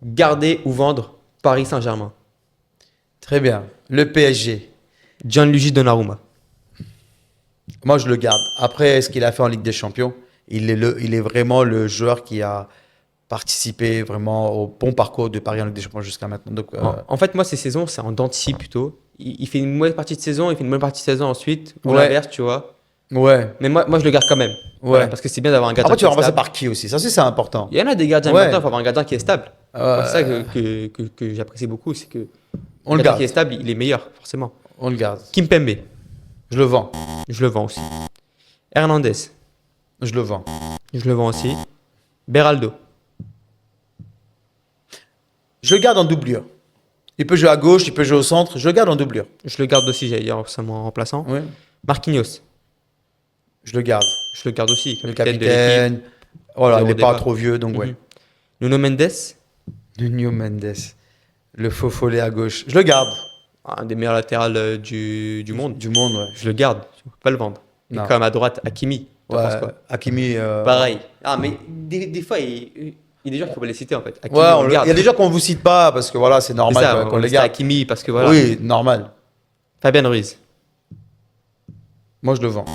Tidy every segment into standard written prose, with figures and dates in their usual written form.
Garder ou vendre Paris Saint-Germain. Très bien. Le PSG. Gianluigi Donnarumma. Moi, je le garde. Après ce qu'il a fait en Ligue des Champions, il est vraiment le joueur qui a participé vraiment au bon parcours de Paris en Ligue des Champions jusqu'à maintenant. Donc, En fait, moi, ces saisons, c'est en dents de scie plutôt. Il fait une mauvaise partie de saison, il fait une bonne partie de saison ensuite, ou Ouais. l'inverse, tu vois. ouais. Mais moi, je le garde quand même. Voilà, parce que c'est bien d'avoir un gardien Après, tu qui vas est remplacer stable. par qui aussi? Ça aussi, c'est important. Il y en a des gardiens, Ouais. maintenant, il faut avoir un gardien qui est stable. Euh, C'est ça que j'apprécie beaucoup, c'est que On le le gardien garde. qui est stable, il est meilleur, forcément. On le garde. Kimpembe, Je le vends. je le vends aussi. Hernandez, Je le vends. je le vends aussi. Beraldo, Je le garde en doublure. Il peut jouer à gauche, il peut jouer au centre. Je le garde en doublure. je le garde aussi, j'allais dire, c'est mon remplaçant. Oui. Marquinhos, Je le garde. je le garde aussi, Le capitaine de l'équipe. capitaine. Voilà, Zéro il n'est pas débat. trop vieux, donc ouais. Mhm. Nuno Mendes, Nuno Mendes. Le faux follet à gauche. Je le garde. un des meilleurs latérales du monde. Du monde, ouais. Je le garde, je ne peux pas le vendre. Et Non. quand même à droite, Hakimi, t'en penses Ouais. quoi? Hakimi. Pareil. Ah, mais des fois, il y a des gens qu'il faut pas les citer en fait. Hakimi, Ouais, on le garde. il y a des gens qu'on ne vous cite pas parce que voilà, c'est C'est normal ça, qu'on on les cite garde. Hakimi parce que voilà. Oui, normal. Fabien Ruiz. Moi, je le vends.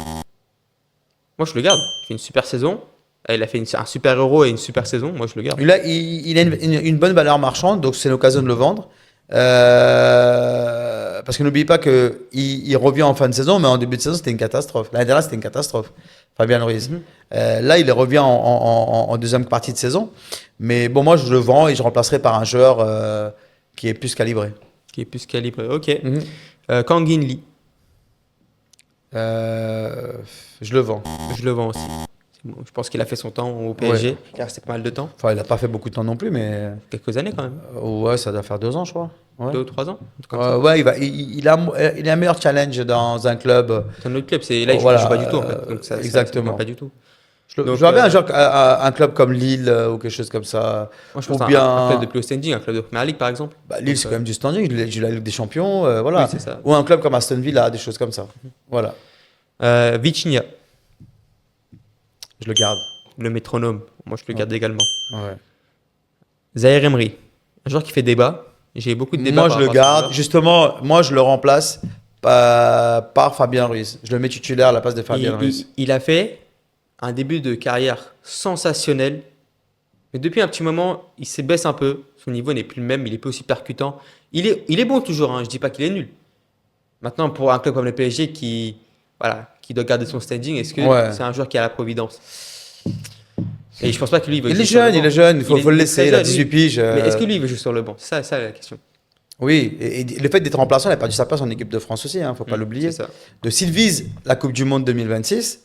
Moi, je le garde. Il fait une super saison. Il a fait un super euro et une super saison. Moi, je le garde. Il a une bonne valeur marchande, donc c'est l'occasion de le vendre. Parce que n'oubliez pas qu'il revient en fin de saison, mais en début de saison, c'était une catastrophe. L'année dernière, c'était une catastrophe. Fabien Ruiz. Là, il revient en deuxième partie de saison. Mais bon, moi, je le vends et je remplacerai par un joueur qui est plus calibré. Qui est plus calibré. Ok. Kangin Lee. Je le vends. Je le vends aussi. C'est bon. Je pense qu'il a fait son temps au PSG. Il a resté pas mal de temps. Enfin, il n'a pas fait beaucoup de temps non plus, mais Quelques années quand même. ouais, ça doit faire 2 ans, je crois. Ouais. 2 ou 3 ans. Un truc comme ça. Ouais, il a un meilleur challenge dans un club. C'est un autre club. Là, il Voilà, joue pas du tout en fait. Donc ça exactement. pas du tout. Je Donc, vois bien un club comme Lille ou quelque chose comme ça. Moi, je Ou pense à bien un club de plus haut standing, un club de première ligue par exemple. Lille, c'est quand même du standing. Il joue la Ligue des Champions, voilà. Oui, c'est ça. Ou un club comme Aston Villa, des choses comme ça. Voilà, Vitinha, je le garde. le métronome. Moi, je le garde également. Ouais. Zaire Emery, un joueur qui fait débat. J'ai beaucoup de débats. Moi, par je le rapport à ce garde. joueur. Justement, moi, je le remplace par Fabien Ruiz. Je le mets titulaire à la place de Fabien Ruiz. Il a fait un début de carrière sensationnel. Mais depuis un petit moment, il se baisse un peu. Son niveau n'est plus le même. Il est plus aussi percutant. Il est bon toujours. Hein. Je dis pas qu'il est nul. Maintenant, pour un club comme le PSG qui doit garder son standing, est-ce que c'est un joueur qui a la providence? Et je pense pas que lui, il veut Il jouer est sur le jeune, banc. il est jeune. Il faut le très laisser. Il a jeune, 18 lui. piges. Mais est-ce que lui, il veut jouer sur le banc? C'est ça la question. Oui, et le fait d'être remplaçant, il a perdu sa place en équipe de France aussi, faut pas l'oublier. C'est ça. Donc s'il vise la Coupe du Monde 2026,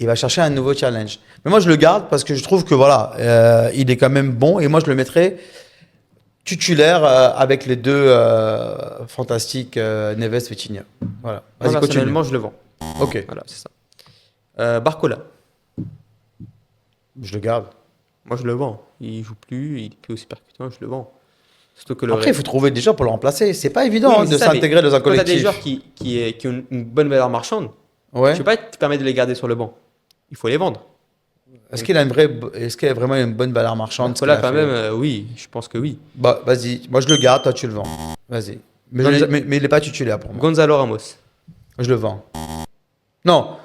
il va chercher un nouveau challenge. Mais moi, je le garde parce que je trouve que voilà, il est quand même bon et moi, je le mettrai titulaire avec les deux fantastiques Neves et Vitinha. Voilà. Moi, Vas-y, continue. personnellement, je le vends. Ok, Voilà, c'est ça. Barcola. je le garde. Moi, je le vends. Il joue plus, il est plus aussi percutant, je le vends. Surtout que Après, il faut trouver des gens pour le remplacer. C'est pas évident Oui, hein, mais de c'est ça, s'intégrer mais dans un quand tu as des collectif. joueurs qui ont une bonne valeur marchande, Ouais. tu ne peux pas te permettre de les garder sur le banc. Il faut les vendre. Est-ce qu'il a vraiment une bonne valeur marchande ce Barcola, qu'il a quand fait même, oui, je pense que oui. Bah, vas-y. Moi, je le garde. Toi, tu le vends. Vas-y. Mais il n'est pas titulaire pour moi. Gonzalo Ramos. Je le vends. Non,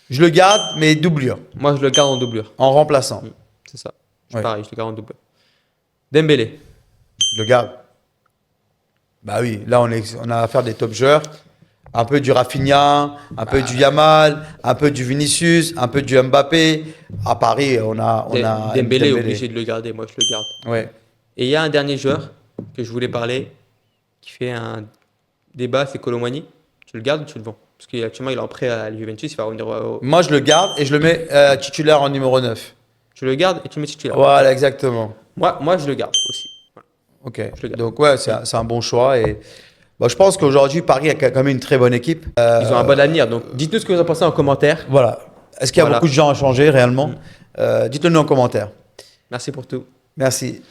je le garde, mais doublure, Moi, je le garde en doublure. en remplaçant. C'est ça. Ouais. Pareil, je le garde en doublure. Dembélé. Je le garde. Bah oui, là, on a affaire des top joueurs. Un peu du Rafinha, un peu du Yamal, un peu du Vinicius, un peu du Mbappé. À Paris, on a Dembélé, obligé de le garder. Moi, je le garde. Ouais. Et il y a un dernier joueur que je voulais parler qui fait un débat, c'est Kolo Muani. Tu le gardes ou tu le vends? Parce qu'actuellement, il est en prêt à la Juventus, il va revenir Moi, je le garde et je le mets titulaire en numéro 9. Tu le gardes et tu le mets titulaire. Voilà, exactement. Moi, je le garde aussi. Voilà. Ok. Je le garde. Donc, ouais, c'est un bon choix. Et bah, je pense qu'aujourd'hui, Paris a quand même une très bonne équipe. Ils ont un bon avenir. Donc, dites-nous ce que vous en pensez en commentaire. Voilà. Est-ce qu'il y a Voilà. beaucoup de gens à changer réellement? Dites-le nous en commentaire. Merci pour tout. Merci.